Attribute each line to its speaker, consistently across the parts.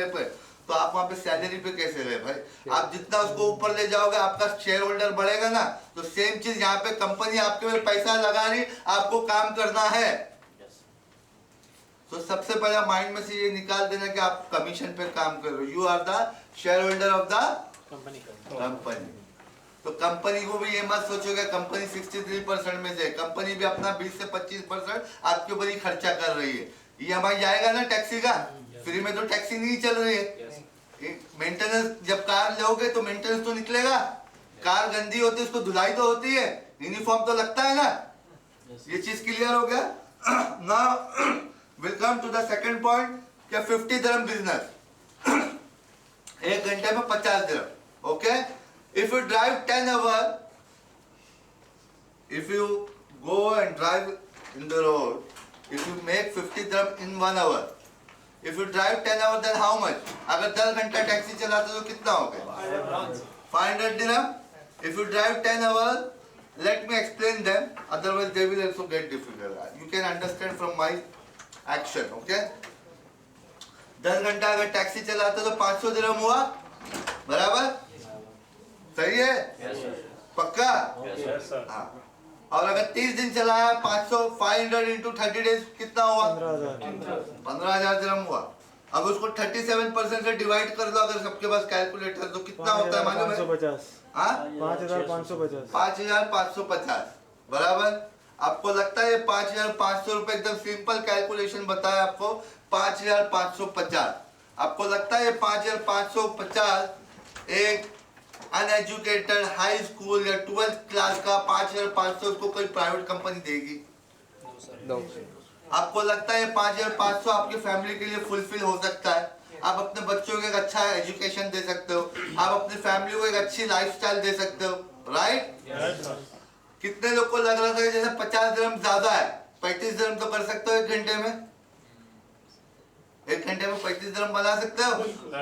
Speaker 1: पे, तो आप वहाँ पे सैलरी पे कैसे रहे भाई? आप जितना उसको ऊपर ले जाओगे आपका शेयर होल्डर बढ़ेगा ना। तो सेम चीज यहाँ पे कंपनी आपके ऊपर पैसा लगा रही, आपको काम करना है। तो सबसे पहला माइंड में से ये निकाल देना कि आप कमीशन पे काम कर रहे हो। You are the share holder of the company. तो कंपनी को भी ये मत सोचोगे कंपनी 63% में से, कंपनी भी अपना 20 से 25% आपके ऊपर ही खर्चा कर रही है। EMI जाएगा ना टैक्सी का, फ्री में तो टैक्सी नहीं चल रही है। मेंटेनेंस जब कार लोगे तो मेंटेनेंस तो निकलेगा। कार गंदी होती है उसको धुलाई तो होती है, यूनिफॉर्म तो लगता है ना। ये चीज क्लियर हो गया। Now will come to the second point, क्या 50 दिरहम बिजनेस, 1 घंटे में 50 दिरहम। Okay, if you drive 10 hours, if you go and drive in the road, if you make 50 dirham in 1 hour, if you drive 10 hours, then how much? अगर 10 घंटा taxi चलाते तो कितना हो गया? 500 dirham. If you drive 10 hours, let me explain them, otherwise they will also get difficult. You can understand from my action, okay? 10 घंटा अगर taxi चलाते तो 500 dirham हुआ, बराबर? सही है? पक्का? हाँ। और अगर 30 दिन चलाया 500 into 30 days कितना हुआ? 15,000 दिरहम हुआ। अब उसको 37% से डिवाइड कर दो अगर सबके पास कैलकुलेटर, तो कितना होता है मालूम है?
Speaker 2: 5,550।
Speaker 1: 5,550 बराबर। आपको लगता है 5,500 रुपए, एकदम सिंपल कैलकुलेशन बताया आपको, 5,550। आपको लगता है 5,550 एक अनएजुकेटेड हाई स्कूल या 12th क्लास का 5,500 उसको कोई प्राइवेट कंपनी देगी? आपको लगता है 5,500 आपकी फैमिली के लिए फुलफिल हो सकता है? आप अपने बच्चों को एक अच्छा एजुकेशन दे सकते हो, आप अपनी फैमिली को एक अच्छी लाइफस्टाइल दे सकते हो, राइट? कितने लोग को लग रहा था कि जैसे 50 दिरहम ज्यादा है, 35 दिरहम तो कर सकते हो 1 घंटे में? 1 घंटे में 35 दिरहम बना सकते हो?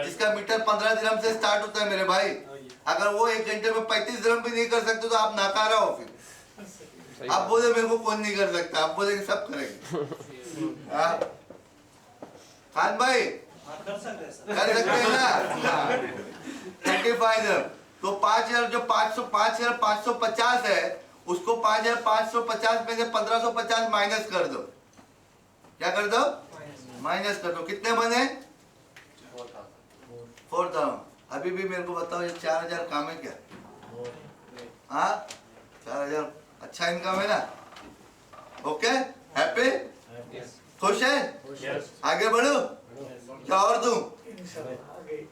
Speaker 1: जिसका मीटर 15 दिरहम से स्टार्ट होता है मेरे भाई। अगर वो 1 घंटे में 35 दिरहम भी नहीं कर सकते तो आप नाकारा हो। फिर आप बोले मेरे को कौन नहीं कर सकता, आप बोलेंगे सब करेंगे। खान भाई कर सकते हैं ना? 35 दिरहम तो 5,000, जो 5,550 है उसको 5,550 में से 1,550 माइनस कर दो। क्या कर दो? माइनस कर दो। कितने बने? 4,000। अभी भी मेरे को बताओ ये 4,000 काम है क्या? हाँ, 4,000 अच्छा इनकम है ना? Okay, happy? खुश है? आगे बढ़ो क्या और दूं?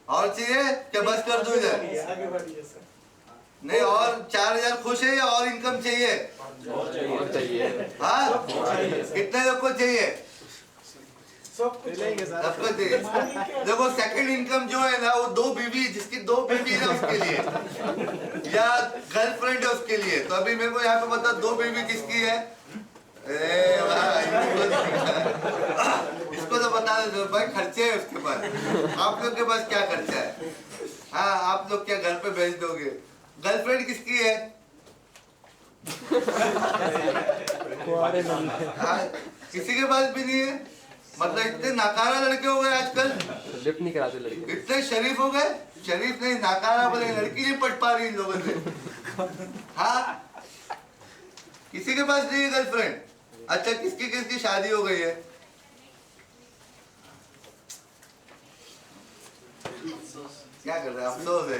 Speaker 1: और चाहिए क्या? बस कर दूं इधर? नहीं, और 4,000 खुश है या और इनकम चाहिए? हाँ, कितने लोग को चाहिए? सबको चाहिए। देखो सेकंड इनकम जो है ना वो 2 बीवी, जिसकी 2 बीवी है उसके लिए, या गर्लफ्रेंड है उसके लिए। तो अभी मेरे को यहाँ पे बता 2 बीवी किसकी है? इसको तो बता दो भाई, खर्चे है उसके पास। आप लोग के पास क्या खर्चा है? हाँ, आप लोग क्या घर पे भेज दोगे? गर्लफ्रेंड किसकी है? किसी के पास भी नहीं है। मतलब इतने नाकारा लड़के हो गए आजकल,
Speaker 3: लिफ्ट नहीं कराते लड़के।
Speaker 1: इतने शरीफ हो गए, शरीफ नहीं नाकारा बोले, लड़की नहीं पट पा रही इन लोगों से। हाँ, किसी के पास नहीं है गर्लफ्रेंड। अच्छा, किसकी किसकी शादी हो गई है? क्या कर रहे हैं? अफसोस है,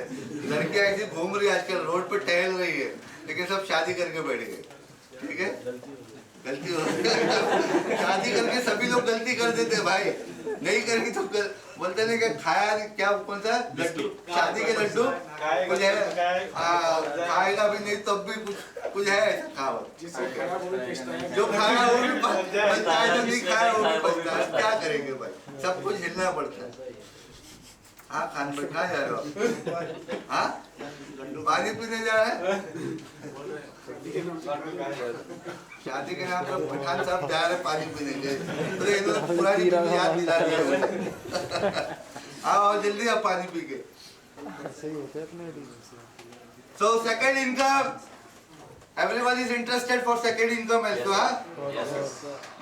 Speaker 1: लड़कियां ऐसी घूम रही है आजकल, रोड पे टहल रही है, लेकिन सब शादी करके बैठ गए। ठीक है, गलती हो शादी करके सभी लोग गलती कर देते हैं भाई। नहीं करेंगे तो बोलते नहीं कि खाया क्या, कौन सा लड्डू, शादी के लड्डू कुछ है, खाएगा भी नहीं तब भी कुछ है ऐसा कहावत। जो खाया वो भी बचता है, जो नहीं खाया वो भी बचता है। क्या करेंगे भाई, सब कुछ हिलना पड़ता है। हाँ, खान बैठा जा रहे हो? हाँ, पानी पीने जा रहे हैं? शादी के नाम पर पठान साहब जा रहे पानी पीने के, तो इन्होंने पुरानी याद दिला दिया। आओ जल्दी आप पानी पी के। So second income, everyone is interested for second income also, हाँ?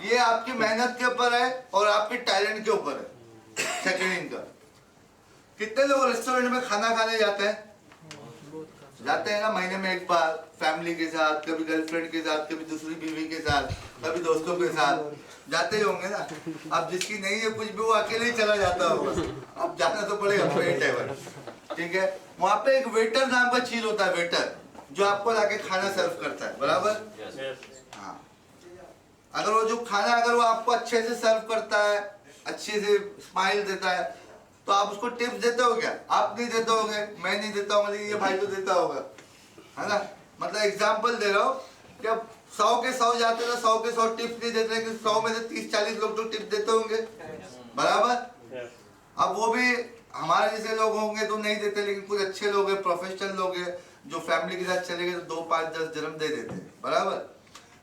Speaker 1: ये आपकी मेहनत के ऊपर है और आपके टैलेंट के ऊपर है। सेकंड इनकम कितने लोग रेस्टोरेंट में खाना खाने जाते हैं? जाते हैं ना, महीने में एक बार फैमिली के साथ, कभी गर्लफ्रेंड के साथ, कभी दूसरी बीवी के साथ, कभी दोस्तों के साथ जाते ही होंगे ना। अब जिसकी नहीं है कुछ भी वो अकेले ही चला जाता होगा, अब जाना तो पड़ेगा टेबल, ठीक है। वहाँ पे एक वेटर नाम का चीज होता है, वेटर, जो आपको लाके खाना सर्व करता है, बराबर। हाँ, अगर वो जो खाना अगर वो आपको अच्छे से सर्व करता है, अच्छे से स्माइल देता है, तो आप उसको टिप्स देते हो क्या? आप नहीं देते होगे, मैं नहीं देता हूँ, ये भाई तो देता होगा, है ना। मतलब एग्जांपल दे रहा हूँ, जब 100 के 100 जाते तो 100 के 100 टिप्स नहीं देते, लेकिन 100 में से 30-40 लोग तो टिप्स देते होंगे, बराबर। अब वो भी हमारे जैसे लोग होंगे तो नहीं देते, लेकिन कुछ अच्छे लोग हैं, प्रोफेशनल लोग हैं, जो फैमिली के साथ चले गए तो 2, 5, 10 dirham दे देते हैं, बराबर।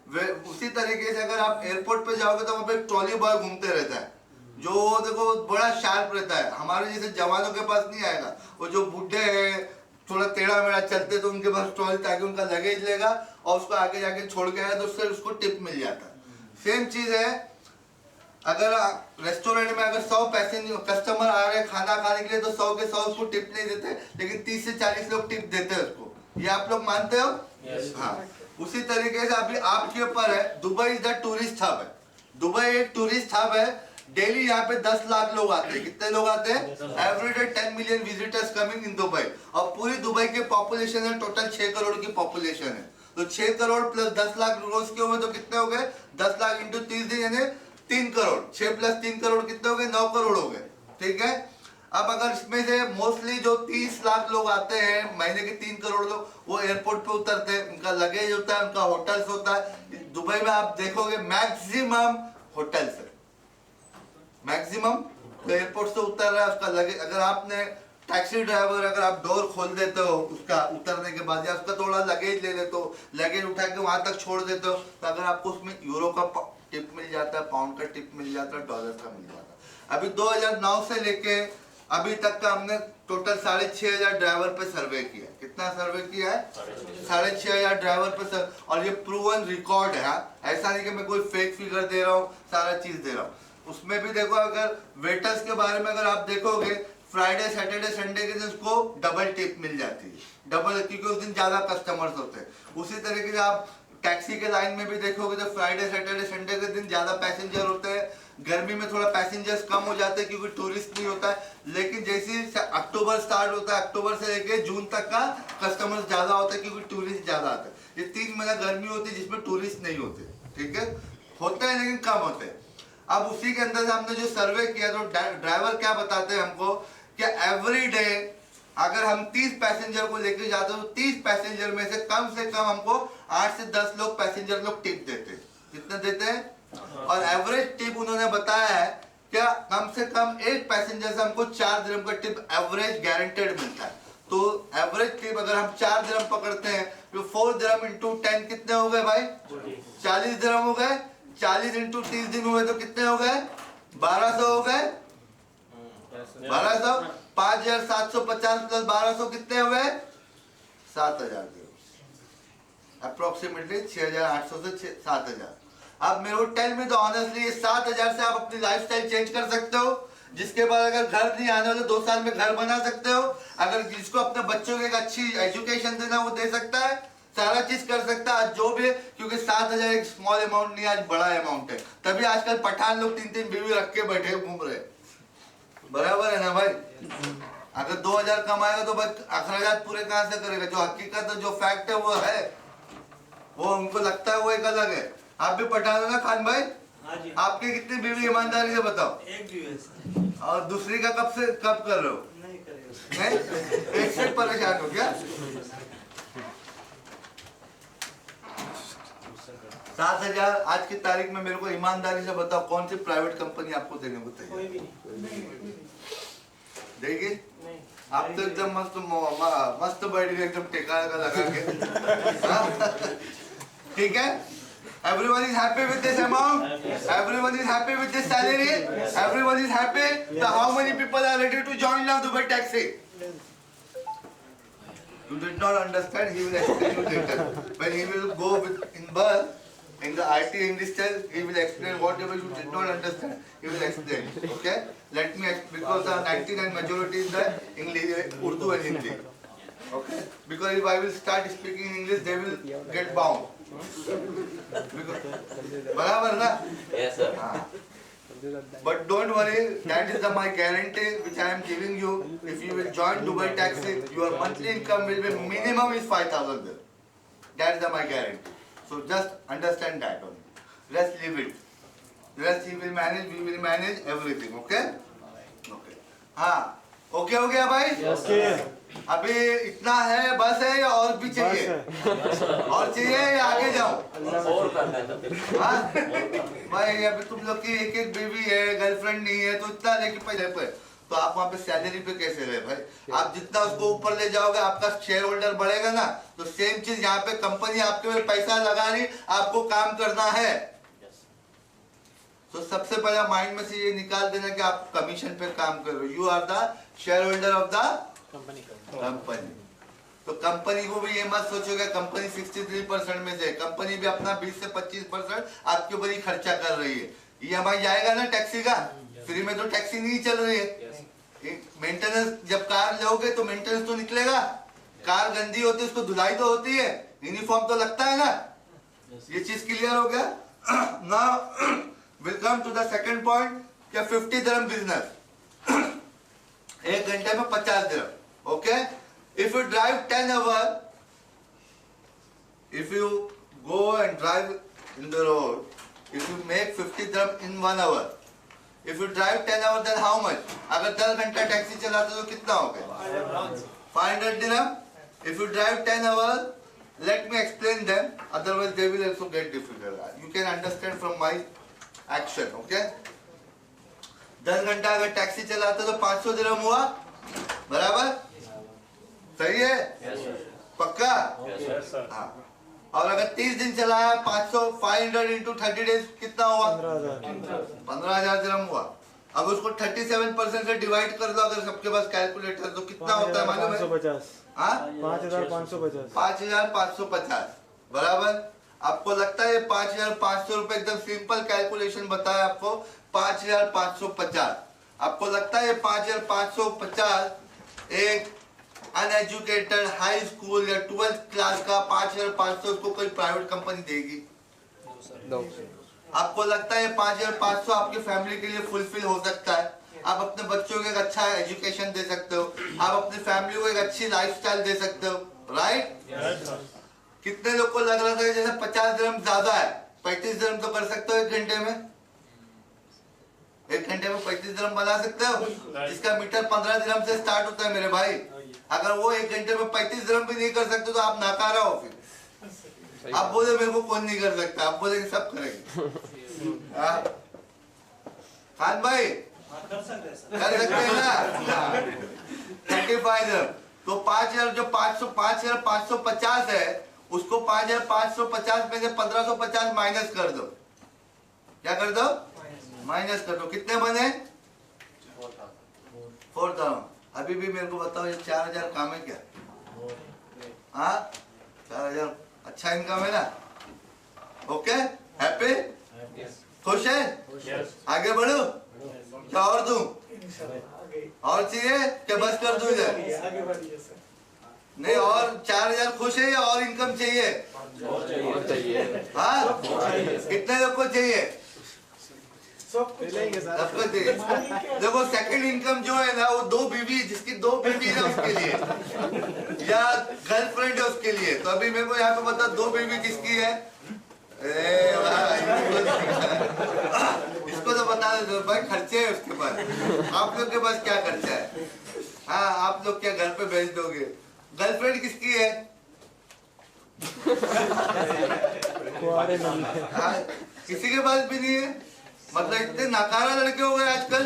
Speaker 1: वे उसी तरीके से अगर आप एयरपोर्ट पे जाओगे तो वहाँ पे ट्रॉली बॉय घूमते रहता है, जो देखो बड़ा शार्प रहता है, हमारे जैसे जवानों के पास नहीं आएगा। वो जो बूढ़े हैं थोड़ा टेढ़ा मेढ़ा चलते तो उनके पास ट्रॉली, ताकि उनका लगेज लेगा और उसको आगे जाके छोड़ के आया तो उससे उसको टिप मिल जाता है। सेम चीज है, अगर रेस्टोरेंट में अगर 100 पैसेंजर कस्टमर आ रहे हैं खाना खाने के लिए तो 100 के 100 उसको टिप नहीं देते, लेकिन 30 से 40 लोग टिप देते हैं उसको। ये आप लोग मानते हो? हाँ, उसी तरीके से अभी आपके ऊपर है। Dubai is the tourist hub है, दुबई एक टूरिस्ट हब है। डेली यहाँ पे 10 लाख लोग आते हैं। कितने लोग आते हैं? Everyday 10 million visitors coming in Dubai. और पूरी दुबई की पॉपुलेशन है टोटल 6 करोड़ की पॉपुलेशन है। तो 6 करोड़ प्लस 10 लाख रोज के हुए तो कितने हो गए? 10 लाख इंटू 30 दिन यानी 3 करोड़। 6 प्लस 3 करोड़ कितने हो गए? 9 करोड़ हो गए, ठीक है। अब अगर इसमें से मोस्टली जो 30 लाख लोग आते हैं, महीने के 3 करोड़ लोग वो एयरपोर्ट पे उतरते हैं, उनका लगेज होता है, उनका होटल्स होता है। दुबई में आप देखोगे मैक्सिमम होटल्स है, मैक्सिमम। तो एयरपोर्ट से उतर रहा है, उसका लगेज, अगर आपने टैक्सी ड्राइवर अगर आप डोर खोल देते हो उसका उतरने के बाद, या उसका थोड़ा लगेज ले लेते हो, लगेज उठा के वहां तक छोड़ देते हो, तो अगर आपको उसमें यूरो का टिप मिल जाता है, पाउंड का टिप मिल जाता है, डॉलर का मिल जाता है। अभी 2009 से लेके अभी तक का हमने टोटल 6,500 ड्राइवर पे सर्वे किया। कितना सर्वे किया है? 6,500 ड्राइवर पे सर्वे। और ये प्रूवन रिकॉर्ड है, ऐसा नहीं कि मैं कोई फेक फिगर दे रहा हूँ, सारा चीज दे रहा हूँ। उसमें भी देखो, अगर वेटर्स के बारे में अगर आप देखोगे, फ्राइडे सैटरडे संडे के दिन उसको डबल टिप मिल जाती है, डबल, क्योंकि उस दिन ज्यादा कस्टमर्स होते हैं। उसी तरीके से आप टैक्सी के लाइन में भी देखोगे तो फ्राइडे सैटरडे संडे के दिन ज्यादा पैसेंजर होते हैं। गर्मी में थोड़ा पैसेंजर्स कम हो जाते हैं क्योंकि टूरिस्ट नहीं होता है, लेकिन जैसे अक्टूबर स्टार्ट होता है, अक्टूबर से लेके जून तक का कस्टमर्स ज्यादा होता है क्योंकि टूरिस्ट ज्यादा आते हैं। ये 3 महीना गर्मी होती है जिसमें टूरिस्ट नहीं होते, ठीक है, होते हैं लेकिन कम होते हैं। अब उसी के अंदर से हमने जो सर्वे किया तो ड्राइवर क्या बताते हैं हमको कि एवरी डे अगर हम 30 पैसेंजर को लेकर जाते हैं तो 30 पैसेंजर में से कम हमको 8 से 10 लोग पैसेंजर लोग टिप देते हैं। कितने देते हैं? और एवरेज टिप उन्होंने बताया है क्या, कम से कम एक पैसेंजर से हमको 4 दिरहम का टिप एवरेज गारंटेड मिलता है। तो एवरेज टिप अगर हम 4 दिरहम पकड़ते हैं तो 4 दिरहम इंटू 10 कितने हो गए भाई? 40 दिरहम हो गए। 40 इंटू 30 दिन हुए तो कितने हो गए? 1200 हो गए। 1200, 5,750 प्लस 1200 कितने हुए? 7,000 अप्रोक्सीमेटली 6,800 से 7,000। अब मेरे को टेल मी तो ऑनेस्टली, ये 7,000 से आप अपनी लाइफस्टाइल चेंज कर सकते हो, जिसके बाद अगर घर नहीं आने वाले 2 साल में घर बना सकते हो, अगर जिसको अपने बच्चों को एक अच्छी एजुकेशन देना वो दे सकता है, सारा चीज कर सकता है जो भी, क्योंकि 7,000 एक स्मॉल अमाउंट नहीं, आज बड़ा अमाउंट है। तभी आजकल पठान लोग 3-3 बीवी रख के बैठे घूम रहे, बराबर है ना भाई। अगर 2,000 कमाएगा तो बस अखराजात पूरे कहां से करेगा? जो हकीकत है, जो फैक्ट है वो है, वो उनको लगता है वो एक अलग है। आप भी पठान हो ना खान भाई? आपकी कितनी बीवी ईमानदारी से बताओ?
Speaker 2: एक बीवी।
Speaker 1: और दूसरी का कब कर रहे हो?
Speaker 2: नहीं करेगा।
Speaker 1: नहीं, एक से परेशान हो क्या? 7,000 आज की तारीख में मेरे को ईमानदारी से बताओ कौन सी प्राइवेट कंपनी आपको देने को तैयार?
Speaker 2: कोई भी नहीं
Speaker 1: देगी? आप तो एकदम मस्त बैठ गए, एकदम टेका लगा के। ठीक है, everyone is happy with this amount, everyone is happy with this salary, everyone is happy. So how many people are ready to join now Dubai Taxi? You did not understand, he will explain you later when he will go with in bus. In the IT English test, he will explain whatever you did not understand. He will explain. Okay? Let me because the 99 majority is the English, Urdu and Hindi. Okay? Because if I will start speaking English, they will get bound. बराबर ना?
Speaker 3: Yes, sir.
Speaker 1: But don't worry, that is my guarantee which I am giving you. If you will join Dubai Taxi, your monthly income will be minimum is 5,000 dirham. That is my guarantee. So just understand that only. Rest leave it. Rest he will manage, we will manage everything. Okay? Okay. हाँ. Okay हो गया भाई?
Speaker 2: Okay.
Speaker 1: अभी इतना है बस है या और भी चाहिए? और चाहिए या आगे जाओ?
Speaker 3: और करना है तो फिर।
Speaker 1: हाँ? भाई अभी तुम लोग की एक एक बीवी है, गर्लफ्रेंड नहीं है, तो इतना लेके पैसे पे तो आप वहाँ पे सैलरी पे कैसे रहे भाई? आप जितना उसको ऊपर ले जाओगे आपका शेयर होल्डर बढ़ेगा ना, तो सेम चीज यहाँ पे कंपनी आपके ऊपर पैसा लगा रही, आपको काम करना है। तो सबसे पहला माइंड में से ये निकाल देना कि आप कमीशन पे काम कर रहे हो। You are the share holder of the company. तो कंपनी को भी ये मत सोचोगे कंपनी 63% में से, कंपनी भी अपना 20 से 25% आपके ऊपर ही खर्चा कर रही है। EMI जाएगा ना टैक्सी का, फ्री में तो टैक्सी नहीं चल रही है। मेंटेनेंस जब कार लोगे तो मेंटेनेंस तो निकलेगा, कार गंदी होती है उसको धुलाई तो होती है, यूनिफॉर्म तो लगता है ना। ये चीज क्लियर हो गया। Now will come to the second point क्या 50 दिरहम बिजनेस, एक घंटे में 50 दिरहम। Okay, if you drive 10 hour, if you go and drive in the road, if you make 50 dirham in 1 hour, if you drive 10 hours then how much? अगर 10 घंटा taxi चलाते तो कितना हो गया? 500 dirham. If you drive 10 hours, let me explain them, otherwise they will also get difficult. You can understand from my action, okay? 10 घंटा अगर taxi चलाते तो 500 dirham हुआ, बराबर? सही है?
Speaker 3: Yes, sir.
Speaker 1: पक्का?
Speaker 3: Yes, sir.
Speaker 1: हाँ। और अगर 30 दिन चलाया 500 into 30 days कितना हुआ? 15,000 दिरहम हुआ। अब उसको 37% से डिवाइड कर दो अगर सबके पास कैलकुलेटर, तो कितना होता है मालूम है?
Speaker 2: 5,550।
Speaker 1: 5,550 बराबर। आपको लगता है 5,500 रुपए, एकदम सिंपल कैलकुलेशन बताया आपको, 5,550। आपको लगता है 5,550 एक अनएजुकेटेड हाई स्कूल या 12th क्लास का 5,500 उसको कोई प्राइवेट कंपनी देगी? आपको लगता है 5,500 आपकी फैमिली के लिए फुलफिल हो सकता है? आप अपने बच्चों को एक अच्छा एजुकेशन दे सकते हो, आप अपनी फैमिली को एक अच्छी लाइफस्टाइल दे सकते हो, राइट? कितने लोग को लग रहा था जैसे 50 दिरहम ज्यादा है, 35 दिरहम तो कर सकते हो एक घंटे में? एक घंटे में 35 दिरहम बना सकते हो? जिसका मीटर 15 दिरहम से स्टार्ट होता है मेरे भाई। अगर वो एक घंटे में 35 दिरहम भी नहीं कर सकते तो आप नाकारा हो। फिर आप बोले मेरे को कौन नहीं कर सकता, आप बोले सब करेंगे। खान भाई कर सकते हैं ना? 35 दिरहम तो 5,000 जो 5,550 है उसको 5,550 में से 1,550 माइनस कर दो। क्या कर दो? माइनस कर दो। कितने बने? 4,000। अभी भी मेरे को बताओ ये 4,000 काम है क्या? हाँ 4,000 अच्छा इनकम है ना? ओके, हैप्पी, खुश है? आगे बढ़ो क्या और दूं? और चाहिए क्या बस कर दूं इधर? नहीं, और 4,000 खुश है या और इनकम चाहिए? हाँ कितने लोग को चाहिए? सबको चाहिए। देखो सेकंड इनकम जो है ना वो 2 बीवी, जिसकी 2 बीवी है उसके लिए या गर्लफ्रेंड है उसके लिए। तो अभी मेरे को यहाँ पे बता 2 बीवी किसकी है? इसको तो बता दो भाई, खर्चे है उसके पास। आप लोग के पास क्या खर्चा है? हाँ आप लोग क्या घर पे भेज दोगे? गर्लफ्रेंड किसकी है? किसी के पास भी नहीं है। मतलब इतने नाकारा लड़के हो गए आजकल,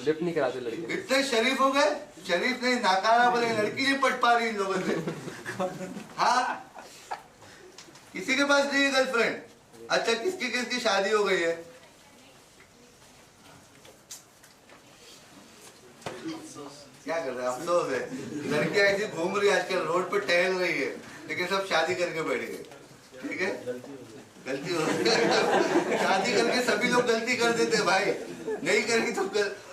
Speaker 4: लिफ्ट नहीं कराते लड़के,
Speaker 1: इतने शरीफ हो गए। शरीफ नहीं, नाकारा बोले, लड़की नहीं पट पा रही इन लोगों से। हाँ किसी के पास नहीं है गर्लफ्रेंड। अच्छा किसकी किसकी शादी हो गई है? क्या कर रहे हैं? अफसोस है, लड़कियां ऐसी घूम रही है आजकल, रोड पे टहल रही है, लेकिन सब शादी करके बैठ गए। ठीक है, गलती हो शादी करके सभी लोग गलती कर देते हैं भाई, नहीं करेंगे तो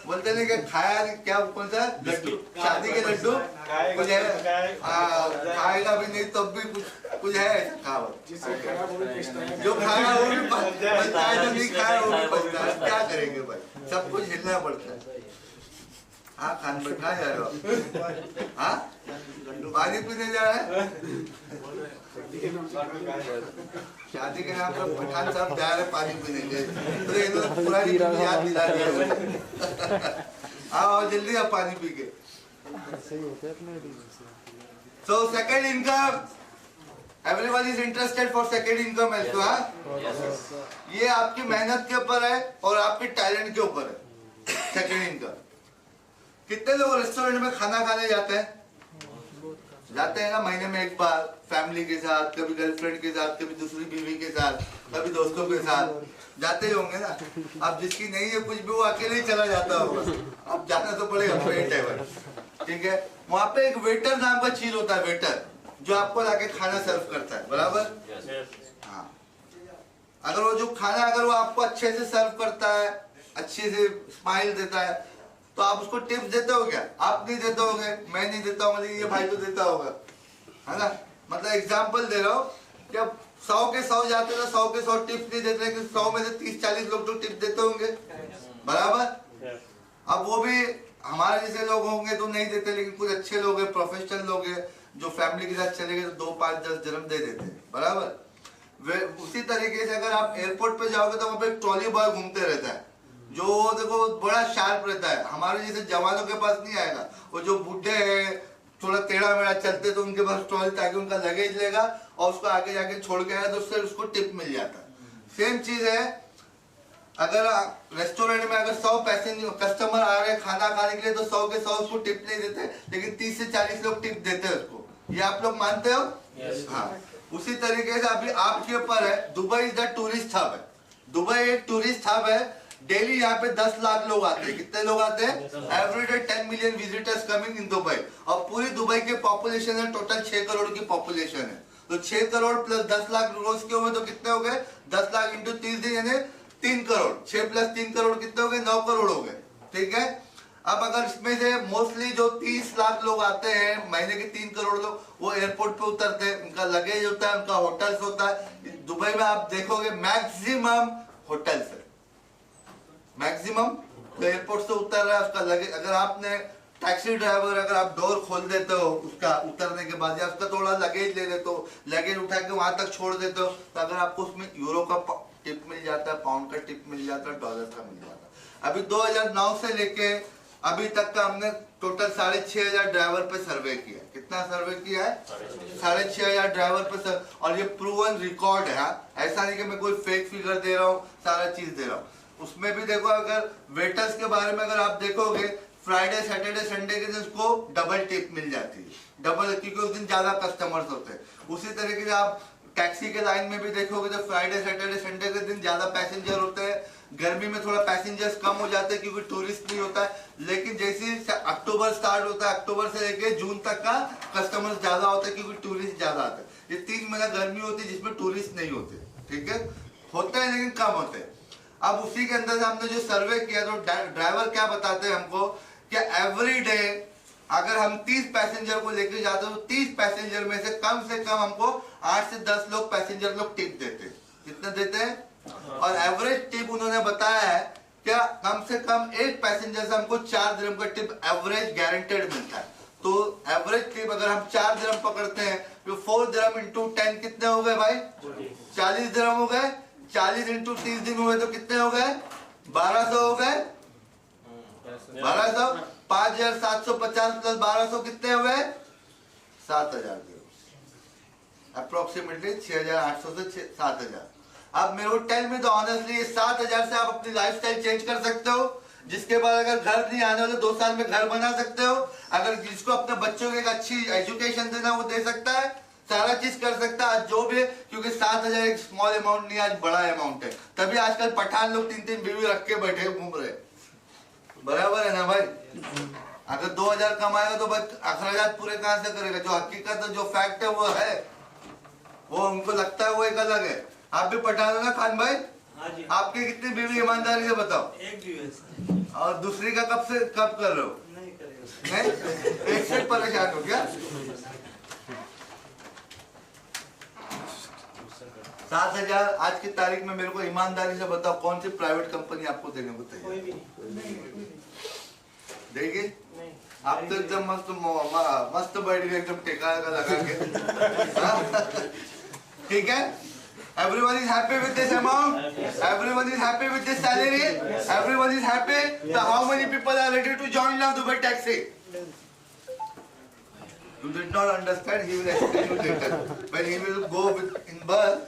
Speaker 1: बोलते नहीं कि खाया क्या कौन सा लड्डू, शादी के लड्डू कुछ है, खाएगा भी नहीं तब भी कुछ है ऐसा कहावत, जो खाया वो भी बचता है, जो नहीं खाया वो भी बचता है, क्या करेंगे भाई, सब कुछ हिलना पड़ता है। हाँ खान बैठा जा रहे हो, हाँ पानी पीने जा रहे हैं, शादी के नाम पर पठान साहब जा रहे पानी पीने के, तो इन्होंने पुरानी चीज़ याद दिला दिया। आओ जल्दी आप पानी पी के। So second income, everyone is interested for second income also, हाँ? ये आपकी मेहनत के ऊपर है और आपके टैलेंट के ऊपर है सेकेंड इनकम। कितने लोग रेस्टोरेंट में खाना खाने जाते हैं? जाते हैं ना, महीने में एक बार फैमिली के साथ, कभी गर्लफ्रेंड के साथ, कभी दूसरी बीवी के साथ, कभी दोस्तों के साथ जाते ही होंगे ना। अब जिसकी नहीं है कुछ भी वो अकेले ही चला जाता होगा, अब जाना तो पड़ेगा फ्रेंड है भाई, ठीक है। वहाँ पे एक वेटर नाम का चीज होता है, वेटर, जो आपको लाके खाना सर्व करता है, बराबर। हाँ, अगर वो जो खाना अगर वो आपको अच्छे से सर्व करता है, अच्छे से स्माइल देता है, तो आप उसको टिप्स देते हो क्या? आप नहीं देते होगे, मैं नहीं देता हूँ, ये भाई तो देता होगा, है ना। मतलब एग्जांपल दे रहा हूँ, जब 100 के 100 जाते तो 100 के 100 टिप्स नहीं देते, लेकिन 100 में से 30-40 लोग तो टिप्स देते होंगे, बराबर। अब वो भी हमारे जैसे लोग होंगे तो नहीं देते, लेकिन कुछ अच्छे लोग हैं, प्रोफेशनल लोग हैं, जो फैमिली के साथ चले गए तो 2, 5, 10 जन्म दे देते हैं, बराबर। उसी तरीके से अगर आप एयरपोर्ट पे जाओगे तो वहाँ पे एक ट्रॉली बॉय घूमते रहता है, जो देखो बड़ा शार्प रहता है, हमारे जैसे जवानों के पास नहीं आएगा। वो जो बुढ़े हैं थोड़ा टेढ़ा मेढ़ा चलते तो उनके पास ट्रॉली, ताकि उनका लगेज लेगा और उसको आगे जाके छोड़ के आया तो उससे उसको टिप मिल जाता है। सेम चीज है, अगर रेस्टोरेंट में अगर 100 पैसेंजर कस्टमर आ रहे हैं खाना खाने के लिए तो 100 के 100 उसको टिप नहीं देते, लेकिन 30 से 40 लोग टिप देते हैं उसको। ये आप लोग मानते हो? हाँ, उसी तरीके से अभी आपके ऊपर है, Dubai is the tourist hub है। दुबई एक टूरिस्ट हब है, डेली यहाँ पे 10 लाख लोग आते हैं। कितने लोग आते हैं? Everyday 10 million visitors coming in Dubai. और पूरी दुबई की पॉपुलेशन है टोटल 6 करोड़ की पॉपुलेशन है। तो 6 करोड़ प्लस 10 लाख रोज के हुए तो कितने हो गए? 10 लाख इंटू 30 दिन यानी 3 करोड़। 6 प्लस 3 करोड़ कितने हो गए? 9 करोड़ हो गए, ठीक है। अब अगर इसमें से मोस्टली जो 30 लाख लोग आते हैं, महीने के 3 करोड़ लोग, वो एयरपोर्ट पे उतरते हैं, उनका लगेज होता है, उनका होटल्स होता है। दुबई में आप देखोगे मैक्सिमम होटल्स है, मैक्सिमम। तो एयरपोर्ट से उतर रहा है, उसका लगेज, अगर आपने टैक्सी ड्राइवर अगर आप डोर खोल देते हो उसका उतरने के बाद, या उसका थोड़ा लगेज ले लेते हो, लगेज उठा के वहां तक छोड़ देते हो, तो अगर आपको उसमें यूरो का टिप मिल जाता है, पाउंड का टिप मिल जाता है, डॉलर का मिल जाता है। अभी 2009 से लेके अभी तक का हमने टोटल 6,500 ड्राइवर पे सर्वे किया। कितना सर्वे किया है? 6,500 ड्राइवर पे और ये प्रूवन रिकॉर्ड है। ऐसा नहीं कि मैं कोई फेक फिगर दे रहा हूँ, सारा चीज दे रहा हूँ। उसमें भी देखो, अगर वेटर्स के बारे में अगर आप देखोगे, फ्राइडे सैटरडे संडे के दिन उसको डबल टिप मिल जाती है, डबल, क्योंकि उस दिन ज्यादा कस्टमर्स होते हैं। उसी तरीके से आप टैक्सी के लाइन में भी देखोगे तो फ्राइडे सैटरडे संडे के दिन ज्यादा पैसेंजर होते हैं। गर्मी में थोड़ा पैसेंजर्स कम हो जाते हैं क्योंकि टूरिस्ट नहीं होता है, लेकिन जैसे ही अक्टूबर स्टार्ट होता है, अक्टूबर से लेके जून तक का कस्टमर्स ज्यादा होता है क्योंकि टूरिस्ट ज्यादा आते हैं। ये 3 महीना गर्मी होती है जिसमें टूरिस्ट नहीं होते, ठीक है, होते हैं लेकिन कम होते हैं। अब उसी के अंदर से हमने जो सर्वे किया तो ड्राइवर क्या बताते हैं हमको कि एवरी डे अगर हम 30 पैसेंजर को लेकर जाते हैं तो 30 पैसेंजर में से कम हमको 8 से 10 लोग पैसेंजर लोग टिप देते हैं। कितने देते हैं? और एवरेज टिप उन्होंने बताया है क्या, कम से कम एक पैसेंजर से हमको 4 दिरहम का टिप एवरेज गारंटेड मिलता है। तो एवरेज टिप अगर हम 4 दिरहम पकड़ते हैं तो 4 दिरहम इंटू 10 कितने हो गए भाई? 40 दिरहम हो गए। 40 इंटू 30 दिन हुए तो कितने हो गए? 1200 हो गए। 1200, 5,750 प्लस 1200 कितने हुए? 7,000 अप्रोक्सीमेटली 6,800 से 7,000। अब मेरे को टेल में तो ऑनेस्टली ये 7,000 से आप अपनी लाइफस्टाइल चेंज कर सकते हो, जिसके बाद अगर घर नहीं आने वाले 2 साल में घर बना सकते हो, अगर जिसको अपने बच्चों को एक अच्छी एजुकेशन देना वो दे सकता है, सारा चीज कर सकता है जो भी, क्योंकि 7,000 एक स्मॉल अमाउंट नहीं, आज बड़ा अमाउंट है। तभी आजकल पठान लोग 3-3 बीवी रख के बैठे घूम रहे, बराबर है ना भाई। अगर 2,000 कमाएगा तो बस अखराजात पूरे कहां से करेगा? जो हकीकत है, जो फैक्ट है वो है, वो उनको लगता है वो एक अलग है। आप भी पठान हो ना खान भाई?
Speaker 2: हाँ जी।
Speaker 1: आपकी कितनी बीवी ईमानदारी से बताओ?
Speaker 2: एक भी है सर।
Speaker 1: और दूसरी का कब कर रहे हो?
Speaker 2: नहीं करेगा।
Speaker 1: नहीं, एक से परेशान हो क्या? 7,000 आज की तारीख में मेरे को ईमानदारी से बताओ कौन सी प्राइवेट कंपनी आपको देने को तैयार
Speaker 2: कोई
Speaker 1: है?
Speaker 2: भी नहीं।
Speaker 1: देगी?
Speaker 2: नहीं।
Speaker 1: आप तो एकदम मस्त बैठ गए एकदम टेका लगा के। हाँ? ठीक है? Everyone is happy with this amount? Everyone is happy with this salary? Everyone is happy? So how many people are ready to join now Dubai Taxi? You did not understand, he will explain you later. When he will go in bus,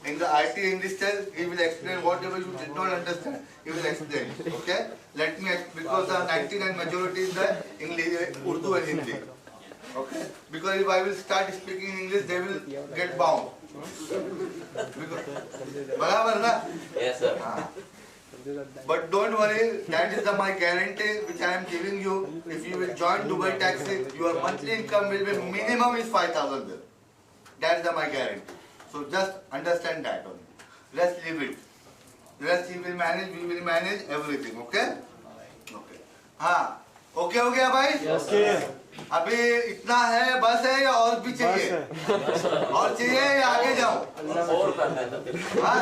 Speaker 1: in the IT industrial, he will explain whatever you did not understand, he will explain. Okay? Let me, because the 99 majority is the English, Urdu and Hindi. Okay? Because if I will start speaking English, they will get bound. बराबर ना?
Speaker 3: Yes, sir.
Speaker 1: But don't worry, that is my guarantee which I am giving you. If you will join Dubai Taxi, your monthly income will be minimum is 5,000 dirham. That is my guarantee. So just understand that only. Rest leave it. Rest he will manage, we will manage everything. Okay? Okay. हाँ. Okay हो गया भाई?
Speaker 4: Okay.
Speaker 1: अभी इतना है बस है या और भी चाहिए? और चाहिए या आगे जाओ?
Speaker 3: और करना है तो फिर।
Speaker 1: हाँ?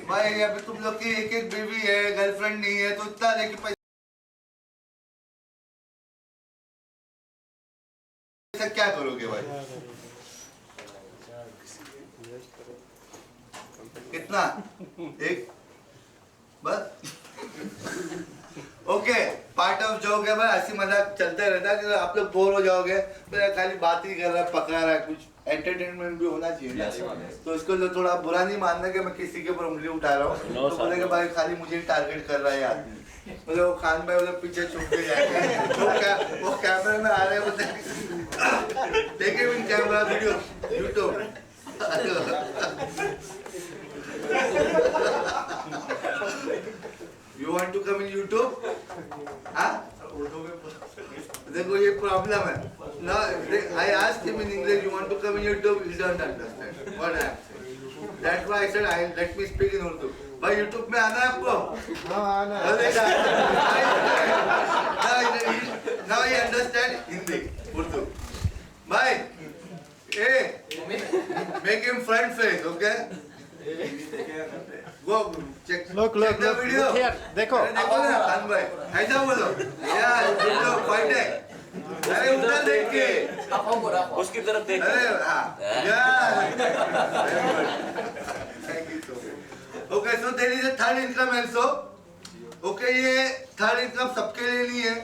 Speaker 1: भाई अभी तुम लोग की एक एक बीवी है, गर्लफ्रेंड नहीं है, तो इतना लेके पैसा क्या करोगे भाई? कितना? एक बस? ओके, पार्ट ऑफ जोक है भाई, हंसी मजाक चलते रहता है कि आप लोग बोर हो जाओगे तो यार खाली बात ही कर रहा है, पका रहा है, कुछ एंटरटेनमेंट भी होना चाहिए ना। तो इसको लोग थोड़ा बुरा नहीं मानना कि मैं किसी के ऊपर उंगली उठा रहा हूँ। तो बोले कि भाई खाली मुझे ही टारगेट कर रहा है आदमी। बोले वो खान भाई उधर पीछे छुप के जाएंगे, वो कैमरे में आ रहे हैं, बोलते देखिए in camera video YouTube. You want to come in YouTube? हाँ? देखो ये प्रॉब्लम है ना। I asked him in English, you want to come in YouTube? He don't understand what I am saying. That's why I said, let me speak in Urdu. भाई YouTube में आना है आपको?
Speaker 4: हाँ आना है।
Speaker 1: Now he understand Hindi, Urdu. भाई, make him front face, okay? Go check.
Speaker 4: Look
Speaker 1: check the video.
Speaker 4: look here. देखो।
Speaker 1: अरे देखो ना खान भाई, ऐसा बोलो यार, वीडियो फाइट है। अरे उधर देख के,
Speaker 3: उसकी तरफ देख।
Speaker 1: अरे हाँ, यार, thank you so much. Okay, so there is a third income also. Okay, ये थर्ड इनकम सबके लिए नहीं है।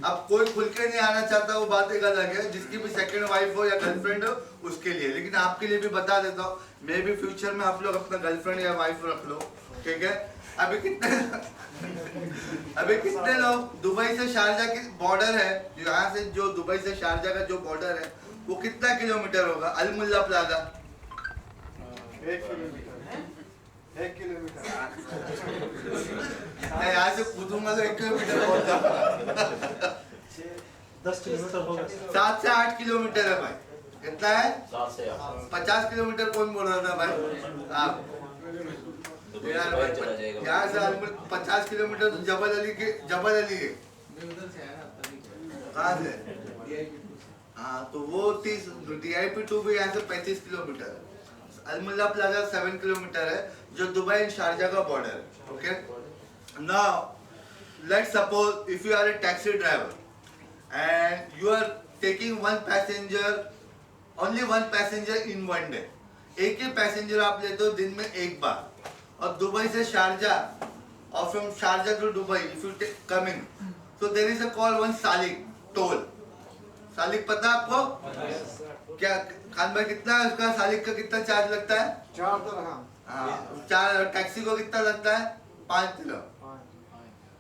Speaker 1: अब कोई खुल के नहीं आना चाहता, वो बात एक अलग है। जिसकी भी सेकंड वाइफ हो या गर्लफ्रेंड हो उसके लिए, लेकिन आपके लिए भी बता देता हूँ, मे भी फ्यूचर में आप लोग अपना गर्लफ्रेंड या वाइफ रख लो, ठीक है? अभी कितने लोग दुबई से शारजा की बॉर्डर है, यहाँ से जो दुबई से शारजा का जो बॉर्डर है वो कितना किलोमीटर होगा? अलमुल्ला प्लाजा
Speaker 4: 1 किलोमीटर। 1 किलोमीटर।
Speaker 1: मैं यहाँ से कूदूंगा तो 1 किलोमीटर पहुंच जाऊंगा।
Speaker 2: 10 किलोमीटर होगा।
Speaker 1: 7 से 8 किलोमीटर है भाई। कितना है?
Speaker 3: 7 से 8।
Speaker 1: 50 किलोमीटर कौन बोल रहा था भाई? आप यार यहाँ से 50 किलोमीटर तो जबल अली है। कहाँ से? हाँ तो वो 30 DIP2 भी यहाँ से 35 किलोमीटर है। अलमुल्ला प्लाजा 7 किलोमीटर है, जो दुबई एंड शारजा का बॉर्डर है। Okay, now let's suppose if you are a taxi driver and you are taking only one passenger in one day. एक ही पैसेंजर आप लेते हो दिन में एक बार, और दुबई से शारजा और from Sharjah to Dubai if you coming, so there is a call one Salik toll. Salik पता आपको? क्या खान भाई कितना है उसका? सालिक का कितना चार्ज लगता है?
Speaker 4: 4 दिरहम।
Speaker 1: हाँ, 4। टैक्सी को कितना लगता है? 5 दिरहम,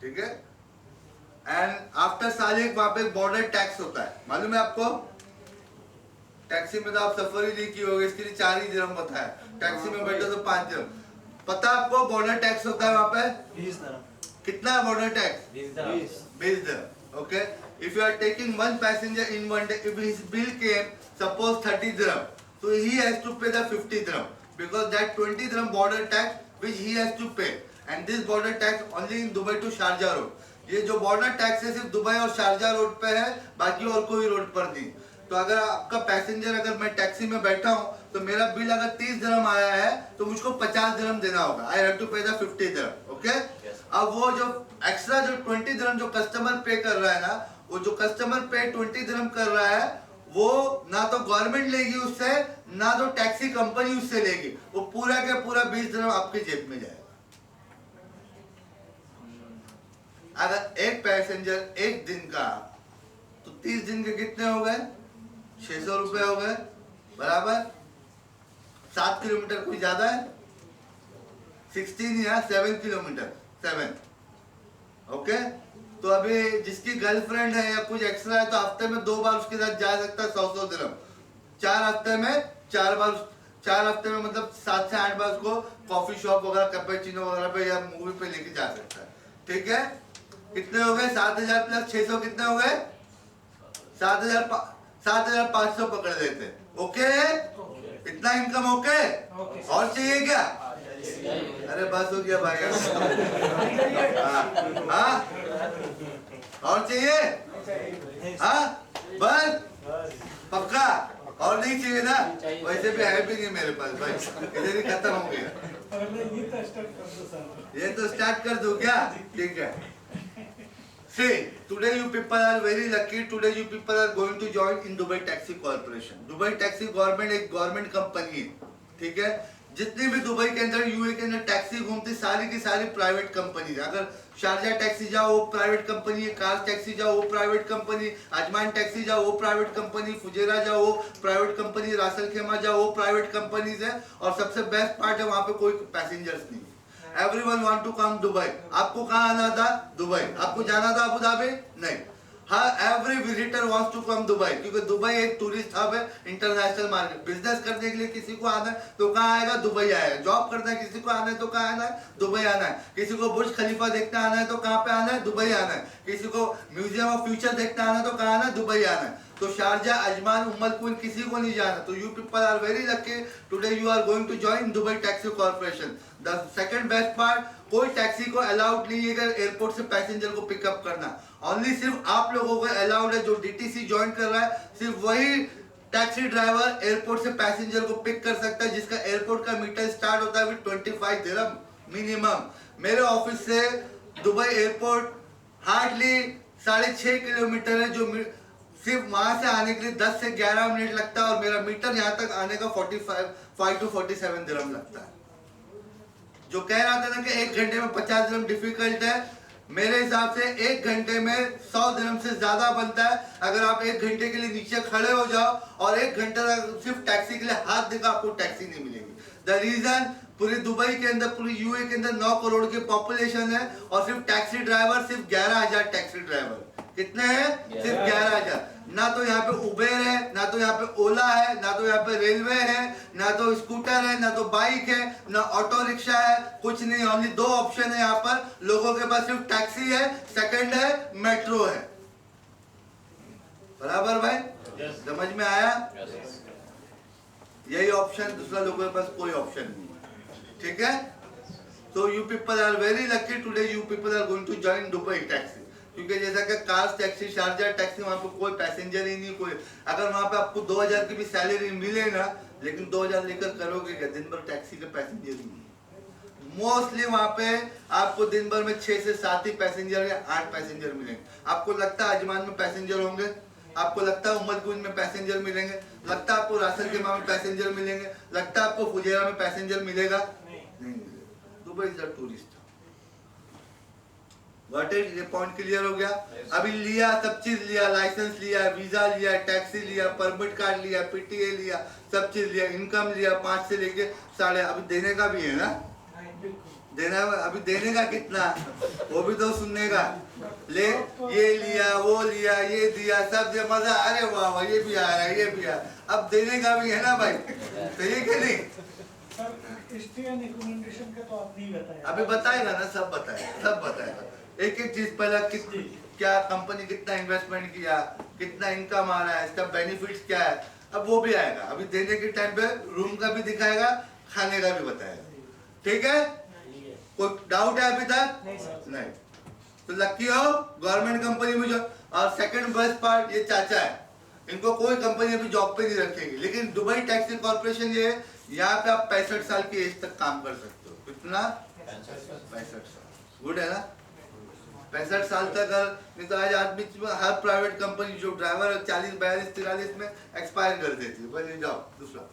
Speaker 1: ठीक है? एंड आफ्टर सालिक वहाँ पे बॉर्डर टैक्स होता है, मालूम है आपको? टैक्सी में तो आप सफर ही नहीं की होगी, इसके लिए 4 ही दिरहम होता है। टैक्सी में बैठो तो 5 दिरहम। पता आपको बॉर्डर टैक्स होता है वहाँ पे?
Speaker 2: 20 दिरहम।
Speaker 1: कितना है border tax?
Speaker 2: 20
Speaker 1: dirham. Okay, if you are taking one passenger in one day, if his bill came suppose 30 dirham, so he has to pay the 50 dirham. because that 20 dirham border tax which he has to pay, and this border tax only in Dubai to Sharjah road. ये जो border tax है सिर्फ Dubai और Sharjah road पे है, बाकी और कोई रोड पर नहीं. तो अगर आपका पैसेंजर, अगर मैं टैक्सी में बैठा हूँ तो मेरा बिल अगर 30 दिरहम आया है तो मुझको 50 दिरहम देना होगा. आई हैव टू पे द 50 दिरहम. ओके. अब वो जो एक्स्ट्रा जो 20 दिरहम जो कस्टमर पे कर रहा है ना, वो जो कस्टमर पे 20 दिरहम कर रहा है, वो ना तो गवर्नमेंट लेगी उससे, ना तो टैक्सी कंपनी उससे लेगी. वो पूरा के पूरा 20 दिरहम आपकी जेब में जाएगा. अगर एक पैसेंजर एक दिन का, तो 30 दिन के कितने हो गए? 600 रुपए हो गए. बराबर. 7 किलोमीटर कोई ज्यादा है? 16 या 7 किलोमीटर. 7. ओके. तो अभी जिसकी गर्लफ्रेंड है या कुछ एक्स्ट्रा है तो हफ्ते में 2 बार उसके साथ जा सकता है 100 दिरहम. 4 हफ्ते में 4 बार, 4 हफ्ते में मतलब 7 से 8 बार उसको कॉफी शॉप वगैरह, कैपेचिनो वगैरह पे या मूवी पे लेके जा सकता है. ठीक है. कितने हो गए? 7000 प्लस 600 कितने हो गए? 7500 पकड़ लेते. ओके. इतना इनकम ओके. और चाहिए क्या? अरे बस हो गया भाई. हाँ, और चाहिए? हाँ, बस पक्का. और नहीं चाहिए ना? वैसे भी है भी नहीं मेरे पास भाई, इधर ही खत्म हो गया. ये तो स्टार्ट कर दो क्या? ठीक है. See, today you people are very lucky. Today you people are going to join in Dubai Taxi Corporation. Dubai Taxi Government एक गवर्नमेंट कंपनी है. ठीक है. जितनी भी दुबई के अंदर, यूए के अंदर टैक्सी घूमती, सारी की सारी प्राइवेट कंपनी है. अगर शारजा टैक्सी जाओ वो प्राइवेट कंपनी है, कार टैक्सी जाओ वो प्राइवेट कंपनी, अजमान टैक्सी जाओ वो प्राइवेट कंपनी, फुजेरा जाओ वो प्राइवेट कंपनी, रासल खेमा जाओ वो प्राइवेट कंपनीज है. और सबसे बेस्ट पार्ट है वहाँ पे कोई पैसेंजर्स नहीं. Everyone want to come Dubai. आपको कहाँ आना था? दुबई. आपको जाना था अबू धाबी? नहीं. हाँ, every visitor wants to come Dubai, क्योंकि दुबई एक टूरिस्ट हब है, इंटरनेशनल मार्केट. बिजनेस करने के लिए किसी को आना है तो कहाँ आएगा? दुबई आएगा. जॉब करना है किसी को आना है तो कहाँ आना है? दुबई आना है. किसी को बुर्ज खलीफा देखने आना है तो कहाँ पे आना है? दुबई आना है. किसी को म्यूजियम ऑफ फ्यूचर देखने आना है तो कहाँ आना है? दुबई आना है. तो शारजा, अजमान, उम्मल कुइन किसी को नहीं जाना. तो you people are very lucky. Today you are going to join Dubai taxi corporation. The second best part, कोई टैक्सी को अलाउड नहीं है एयरपोर्ट से पैसेंजर को पिकअप करना. ओनली सिर्फ आप लोगों को अलाउड है. जो डीटीसी ज्वाइन कर रहा है सिर्फ वही टैक्सी ड्राइवर एयरपोर्ट से पैसेंजर को पिक कर सकता है, जिसका एयरपोर्ट का मीटर स्टार्ट होता है विद 25 दिरहम मिनिमम. मेरे ऑफिस से दुबई एयरपोर्ट हार्डली 6.5 किलोमीटर है, जो सिर्फ वहां से आने के लिए 10 से 11 मिनट लगता है, और मेरा मीटर यहाँ तक आने का 45 to 47 दिरहम लगता है. जो कह रहा था ना कि 1 घंटे में 50 दिरहम डिफिकल्ट है, मेरे हिसाब से 1 घंटे में 100 दिरहम से ज्यादा बनता है. अगर आप 1 घंटे के लिए नीचे खड़े हो जाओ और 1 घंटे तक सिर्फ टैक्सी के लिए हाथ देगा, आपको टैक्सी नहीं मिलेगी. द रीजन, पूरी दुबई के अंदर, पूरी यूए के अंदर 9 करोड़ की पॉपुलेशन है, और सिर्फ टैक्सी ड्राइवर सिर्फ 11,000 टैक्सी ड्राइवर. कितने हैं? सिर्फ 11,000. ना तो यहाँ पे उबेर है, ना तो यहाँ पे ओला है, ना तो यहाँ पे रेलवे है, ना तो स्कूटर है, ना तो बाइक है, ना ऑटो रिक्शा है, कुछ नहीं. ओनली 2 ऑप्शन है यहाँ पर लोगों के पास. सिर्फ टैक्सी है, सेकंड है मेट्रो है. बराबर भाई? समझ में आया? यही ऑप्शन, दूसरा लोगों के पास कोई ऑप्शन नहीं. ठीक है. तो you people are very lucky. Today you people are going to join Dubai taxi. क्योंकि जैसा कि कार्स टैक्सी, शारजा टैक्सी, वहाँ पे कोई पैसेंजर ही नहीं. कोई अगर वहाँ पे आपको 2000 की भी सैलरी मिले ना, लेकिन 2000 लेकर करोगे क्या? दिन भर टैक्सी के पैसेंजर ही नहीं. मोस्टली वहाँ पे आपको दिन भर में 6 से 7 ही पैसेंजर या 8 पैसेंजर मिलेंगे. आपको लगता है अजमान में पैसेंजर होंगे? आपको लगता है उम्मल कुइन में पैसेंजर मिलेंगे? लगता है आपको रासल खेमा में पैसेंजर मिलेंगे? लगता है आपको फुजेरा में पैसेंजर मिलेगा? नहीं मिलेगा. Dubai is a tourist. What is ये पॉइंट क्लियर हो गया? अभी लिया, सब चीज लिया, लाइसेंस लिया, वीजा लिया, टैक्सी लिया, परमिट कार्ड लिया, पीटीए लिया, सब चीज लिया, इनकम लिया 5 से लेके 7.5. अभी देने का भी है ना? देना. अभी देने का कितना, वो भी तो सुनने का. ले, ये लिया, वो लिया, ये दिया, सब दिया, मजा. अरे वाह वाह, ये भी आ रहा है, ये भी आ. अब देने का भी है ना भाई? सही है कि नहीं?
Speaker 2: का तो आप नहीं बताया.
Speaker 1: अभी बताएगा ना, सब बताएगा, सब बताएगा. एक एक चीज पहले क्या कंपनी कितना इन्वेस्टमेंट किया, कितना इनकम आ रहा है, इसका बेनिफिट्स क्या है, अब वो भी आएगा. अभी देने के टाइम पे रूम का भी दिखाएगा, खाने का भी बताएगा। ठीक है, कोई डाउट है अभी तक?
Speaker 2: नहीं सर।
Speaker 1: नहीं। तो लकी हो गवर्नमेंट कंपनी में जो। और सेकंड बेस्ट पार्ट, ये चाचा है, इनको कोई कंपनी अभी जॉब पे नहीं रखेगी, लेकिन दुबई टैक्सी कॉर्पोरेशन ये है, यहाँ पे आप 65 साल की एज तक काम कर सकते हो। कितना? 65 साल। गुड है ना? 65 साल तक अगर, नहीं तो आज आदमी हर प्राइवेट कंपनी जो ड्राइवर 40, 42, 43 में एक्सपायर कर देती है। बस जाओ दूसरा।